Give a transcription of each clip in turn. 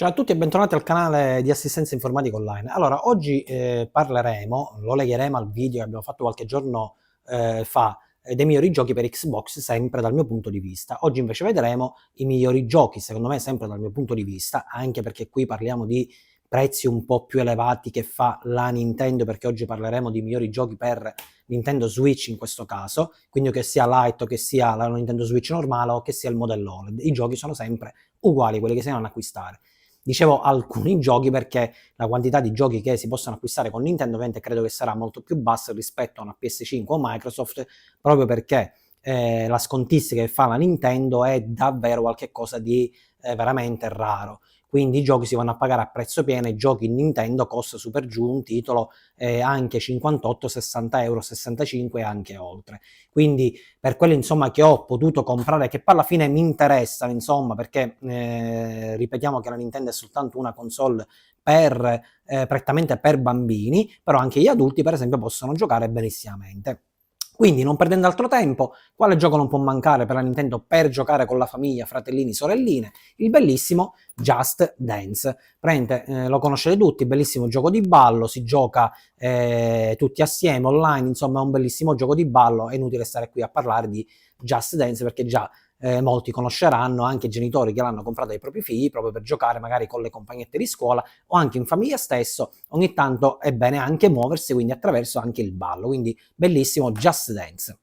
Ciao a tutti e bentornati al canale di assistenza informatica online. Allora, oggi parleremo, lo legheremo al video che abbiamo fatto qualche giorno fa, dei migliori giochi per Xbox, sempre dal mio punto di vista. Oggi invece vedremo i migliori giochi, secondo me sempre dal mio punto di vista, anche perché qui parliamo di prezzi un po' più elevati che fa la Nintendo, perché oggi parleremo di migliori giochi per Nintendo Switch in questo caso, quindi che sia Lite o che sia la Nintendo Switch normale o che sia il modello OLED. I giochi sono sempre uguali, quelli che si devono acquistare. Dicevo alcuni giochi perché la quantità di giochi che si possono acquistare con Nintendo ovviamente credo che sarà molto più bassa rispetto a una PS5 o Microsoft, proprio perché la scontistica che fa la Nintendo è davvero qualcosa di veramente raro. Quindi i giochi si vanno a pagare a prezzo pieno, i giochi in Nintendo costa super giù un titolo anche 58, 60 euro, 65 e anche oltre. Quindi per quelli insomma che ho potuto comprare, che poi alla fine mi interessano insomma, perché ripetiamo che la Nintendo è soltanto una console per prettamente per bambini, però anche gli adulti per esempio possono giocare benissimamente. Quindi, non perdendo altro tempo, quale gioco non può mancare per la Nintendo per giocare con la famiglia, fratellini, sorelline? Il bellissimo Just Dance. Prende, lo conoscete tutti, bellissimo gioco di ballo, si gioca tutti assieme online, insomma è un bellissimo gioco di ballo, è inutile stare qui a parlare di Just Dance perché già molti conosceranno, anche i genitori che l'hanno comprato ai propri figli proprio per giocare magari con le compagnette di scuola o anche in famiglia stesso. Ogni tanto è bene anche muoversi, quindi attraverso anche il ballo, quindi bellissimo Just Dance.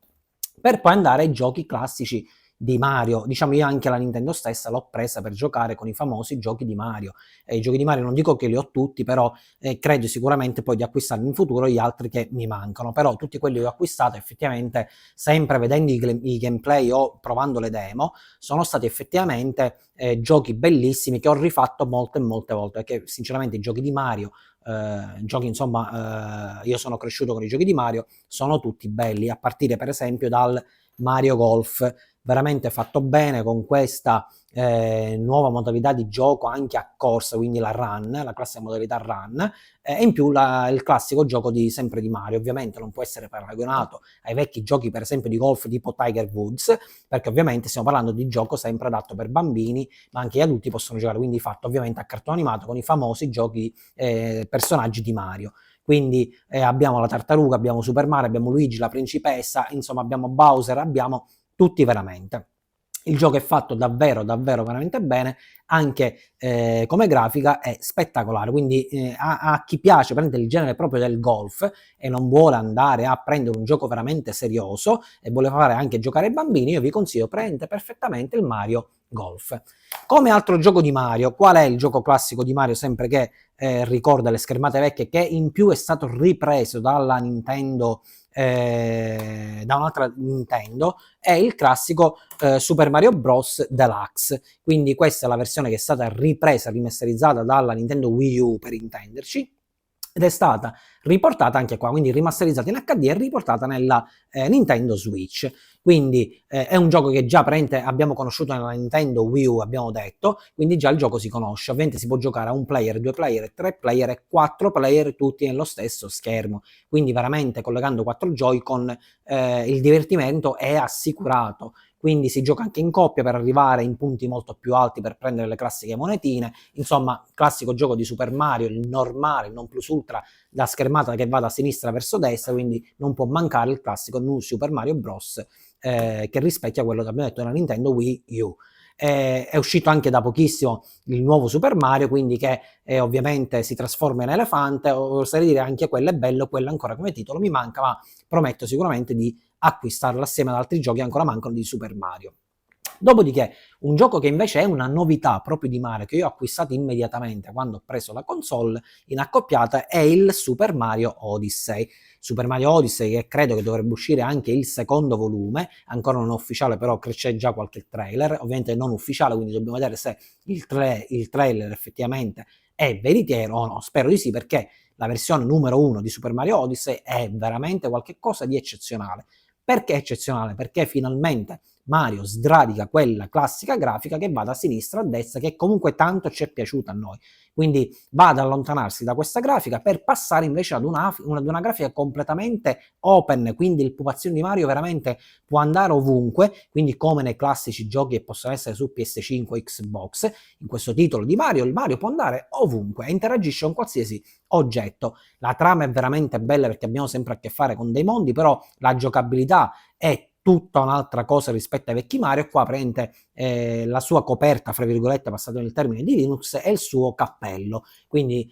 Per poi andare ai giochi classici di Mario, diciamo io anche la Nintendo stessa l'ho presa per giocare con i famosi giochi di Mario. I giochi di Mario non dico che li ho tutti, però credo sicuramente poi di acquistare in futuro gli altri che mi mancano, però tutti quelli che ho acquistato effettivamente, sempre vedendo i gameplay o provando le demo, sono stati effettivamente giochi bellissimi che ho rifatto molte e molte volte, perché sinceramente i giochi di Mario, giochi insomma, io sono cresciuto con i giochi di Mario, sono tutti belli, a partire per esempio dal Mario Golf, veramente fatto bene con questa nuova modalità di gioco anche a corsa, quindi la run, la classica modalità run, e in più il classico gioco sempre di Mario. Ovviamente non può essere paragonato ai vecchi giochi per esempio di golf tipo Tiger Woods, perché ovviamente stiamo parlando di gioco sempre adatto per bambini, ma anche gli adulti possono giocare, quindi fatto ovviamente a cartone animato con i famosi giochi personaggi di Mario. Quindi abbiamo la tartaruga, abbiamo Super Mario, abbiamo Luigi, la principessa, insomma abbiamo Bowser, abbiamo tutti veramente. Il gioco è fatto davvero, davvero veramente bene, anche come grafica è spettacolare, quindi a chi piace prendere il genere proprio del golf e non vuole andare a prendere un gioco veramente serioso e vuole fare anche giocare ai bambini, io vi consiglio prendete perfettamente il Mario Golf. Come altro gioco di Mario, qual è il gioco classico di Mario, sempre che ricorda le schermate vecchie, che in più è stato ripreso dalla Nintendo, da un'altra Nintendo, è il classico Super Mario Bros. Deluxe. Quindi questa è la versione che è stata ripresa, rimasterizzata dalla Nintendo Wii U per intenderci, ed è stata riportata anche qua, quindi rimasterizzata in HD e riportata nella Nintendo Switch. Quindi è un gioco che già abbiamo conosciuto nella Nintendo Wii U, abbiamo detto, quindi già il gioco si conosce. Ovviamente si può giocare a un player, due player, tre player e quattro player tutti nello stesso schermo. Quindi veramente collegando quattro Joy-Con il divertimento è assicurato. Quindi si gioca anche in coppia per arrivare in punti molto più alti per prendere le classiche monetine. Insomma, classico gioco di Super Mario, il normale, il non plus ultra, da schermata che va da sinistra verso destra, quindi non può mancare il classico New Super Mario Bros. Che rispecchia quello che abbiamo detto nella Nintendo Wii U. È uscito anche da pochissimo il nuovo Super Mario, quindi che ovviamente si trasforma in elefante, oserei dire anche quello è bello, quello ancora come titolo mi manca, ma prometto sicuramente di acquistarlo assieme ad altri giochi che ancora mancano di Super Mario. Dopodiché, un gioco che invece è una novità proprio di Mario, che io ho acquistato immediatamente quando ho preso la console in accoppiata, è il Super Mario Odyssey. Super Mario Odyssey, che credo che dovrebbe uscire anche il secondo volume, ancora non ufficiale, però c'è già qualche trailer, ovviamente non ufficiale, quindi dobbiamo vedere se il trailer effettivamente è veritiero o no, spero di sì, perché la versione numero 1 di Super Mario Odyssey è veramente qualcosa di eccezionale. Perché eccezionale? Perché finalmente Mario sradica quella classica grafica che va da sinistra a destra, che comunque tanto ci è piaciuta a noi. Quindi va ad allontanarsi da questa grafica per passare invece ad una grafica completamente open, quindi il pupazzino di Mario veramente può andare ovunque, quindi come nei classici giochi che possono essere su PS5 o Xbox, in questo titolo di Mario, il Mario può andare ovunque e interagisce con qualsiasi oggetto. La trama è veramente bella perché abbiamo sempre a che fare con dei mondi, però la giocabilità è tutta un'altra cosa rispetto ai vecchi Mario. Qua prende la sua coperta, fra virgolette, passato nel termine di Linux, e il suo cappello. Quindi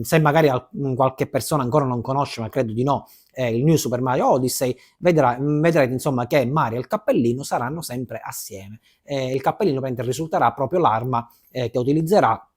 se magari qualche persona ancora non conosce, ma credo di no, il New Super Mario Odyssey, vedrete insomma che Mario e il cappellino saranno sempre assieme. Il cappellino risulterà proprio l'arma che utilizzerà,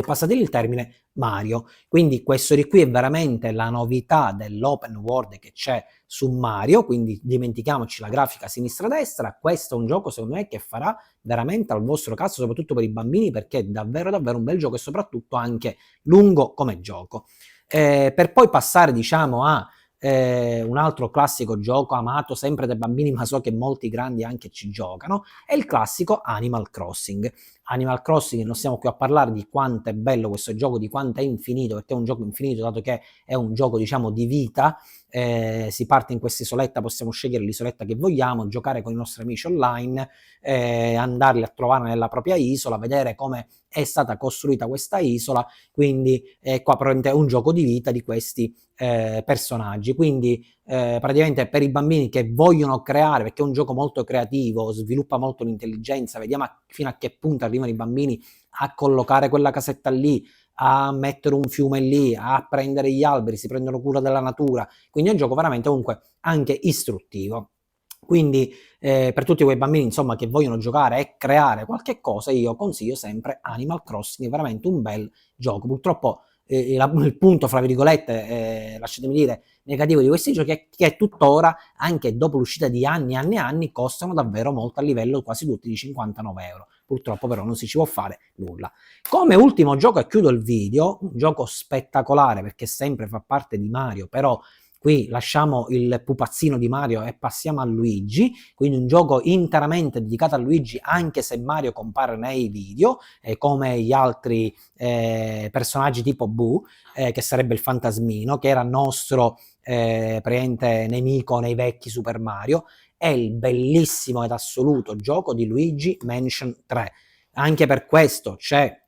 passatemi il termine, Mario. Quindi questo di qui è veramente la novità dell'open world che c'è su Mario, quindi dimentichiamoci la grafica sinistra-destra. Questo è un gioco secondo me che farà veramente al vostro cazzo, soprattutto per i bambini, perché è davvero davvero un bel gioco e soprattutto anche lungo come gioco. Per poi passare diciamo a un altro classico gioco amato sempre dai bambini, ma so che molti grandi anche ci giocano, è il classico Animal Crossing. Animal Crossing, non stiamo qui a parlare di quanto è bello questo gioco, di quanto è infinito, perché è un gioco infinito, dato che è un gioco diciamo di vita. Si parte in questa isoletta, possiamo scegliere l'isoletta che vogliamo, giocare con i nostri amici online, andarli a trovare nella propria isola, vedere come è stata costruita questa isola, quindi qua probabilmente è un gioco di vita di questi personaggi. Quindi praticamente per i bambini che vogliono creare, perché è un gioco molto creativo, sviluppa molto l'intelligenza, vediamo fino a che punto arrivano i bambini a collocare quella casetta lì, a mettere un fiume lì, a prendere gli alberi, si prendono cura della natura. Quindi è un gioco veramente comunque anche istruttivo. Quindi per tutti quei bambini insomma che vogliono giocare e creare qualche cosa, io consiglio sempre Animal Crossing, è veramente un bel gioco. Purtroppo il punto, fra virgolette, lasciatemi dire, negativo di questi giochi è che tuttora, anche dopo l'uscita di anni e anni e anni, costano davvero molto, a livello quasi tutti di 59 euro. Purtroppo però non si ci può fare nulla. Come ultimo gioco, e chiudo il video, un gioco spettacolare perché sempre fa parte di Mario, però qui lasciamo il pupazzino di Mario e passiamo a Luigi, quindi un gioco interamente dedicato a Luigi, anche se Mario compare nei video, come gli altri personaggi tipo Boo, che sarebbe il fantasmino, che era nostro praticamente nemico nei vecchi Super Mario. È il bellissimo ed assoluto gioco di Luigi Mansion 3. Anche per questo c'è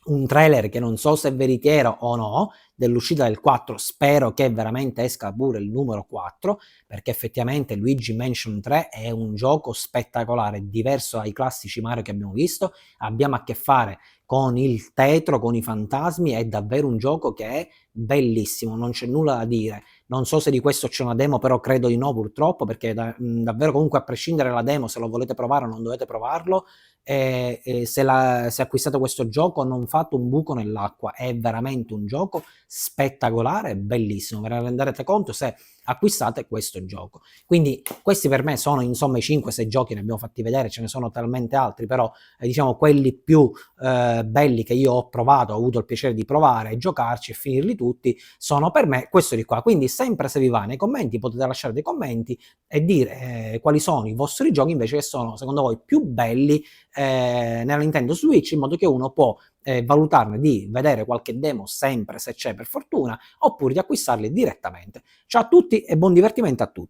un trailer che non so se è veritiero o no, dell'uscita del 4, spero che veramente esca pure il numero 4, perché effettivamente Luigi Mansion 3 è un gioco spettacolare, diverso dai classici Mario che abbiamo visto. Abbiamo a che fare con il tetro, con i fantasmi, è davvero un gioco che è bellissimo, non c'è nulla da dire. Non so se di questo c'è una demo, però credo di no purtroppo, perché davvero comunque, a prescindere dalla demo, se lo volete provare o non dovete provarlo, se acquistate questo gioco non fate un buco nell'acqua, è veramente un gioco spettacolare, bellissimo, ve ne renderete conto se acquistate questo gioco. Quindi questi per me sono insomma i 5-6 giochi, ne abbiamo fatti vedere, ce ne sono talmente altri, però diciamo quelli più belli che io ho provato, ho avuto il piacere di provare e giocarci e finirli tutti, sono per me questo di qua. Quindi sempre, se vi va, nei commenti potete lasciare dei commenti e dire quali sono i vostri giochi invece che sono secondo voi più belli nella Nintendo Switch, in modo che uno può valutarne di vedere qualche demo, sempre se c'è per fortuna, oppure di acquistarli direttamente. Ciao a tutti e buon divertimento a tutti!